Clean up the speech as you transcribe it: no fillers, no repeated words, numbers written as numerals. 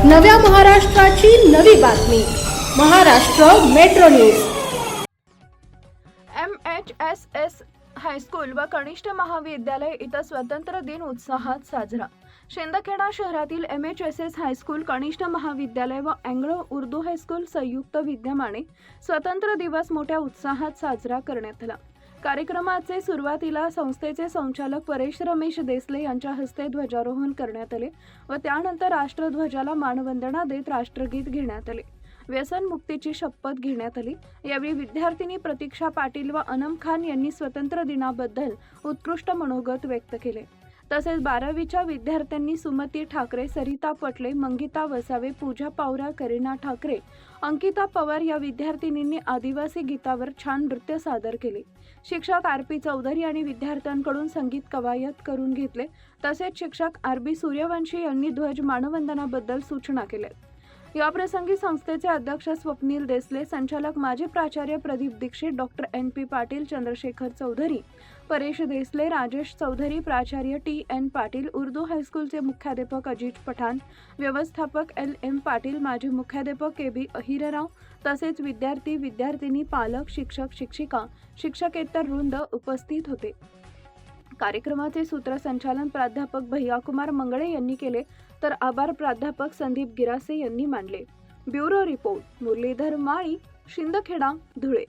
नव्या महाराष्ट्राची नवी बातमी Maharashtra metro news. MHSS high school व कनिष्ठ महाविद्यालय इथं स्वतंत्र दिन उत्साहात साजरा। शिंदखेडा शहरातील MHSS हायस्कूल कनिष्ठ महाविद्यालय व अँग्लो उर्दू हायस्कूल संयुक्त विद्यमाने स्वतंत्र दिवस मोठ्या उत्साहात साजरा करण्यात आला। कार्यक्रमाचे सुरुवातीला संस्थेचे संचालक परेश रमेश देसले यांच्या हस्ते ध्वजारोहण करण्यात आले व त्यानंतर राष्ट्रध्वजाला मानवंदना देत राष्ट्रगीत घेण्यात आले। व्यसन मुक्तीची शपथ घेण्यात आली। यावेळी विद्यार्थिनी प्रतीक्षा पाटील व अनम खान यांनी स्वतंत्र दिनाबद्दल उत्कृष्ट मनोगत व्यक्त केले। तसेच 12वीच्या विद्यार्थ्यांनी सुमती ठाकरे, सरिता पटले, मंगिता वसावे, पूजा पावरा, करीना ठाकरे, अंकिता पवार या विद्यार्थिनींनी आदिवासी गीतावर छान नृत्य सादर केले। शिक्षक RP चौधरी यांनी विद्यार्थ्यांकडून संगीत कवायत करून घेतले। तसेच शिक्षक RB सूर्यवंशी यांनी ध्वज मानवंदनाबद्दल सूचना केल्या। याप्रसंगी संस्थेचे अध्यक्ष स्वप्नील देसले, संचालक माजी प्राचार्य प्रदीप दीक्षित, डॉक्टर NP पाटील, चंद्रशेखर चौधरी, परेश देसले, राजेश चौधरी, प्राचार्य TN पाटील, उर्दू हायस्कूलचे मुख्याध्यापक अजिज पठाण, व्यवस्थापक LM पाटील, माजी मुख्याध्यापक KB अहिरराव तसेच विद्यार्थी, विद्यार्थिनी, पालक, शिक्षक, शिक्षिका, शिक्षकेतर वृंद उपस्थित होते। कार्यक्रमाचे सूत्रसंचालन प्राध्यापक भैयाकुमार मंगळे यांनी केले तर आभार प्राध्यापक संदीप गिरासे यांनी मानले। ब्युरो रिपोर्ट मुरलीधर माळी, शिंदखेडा, धुळे।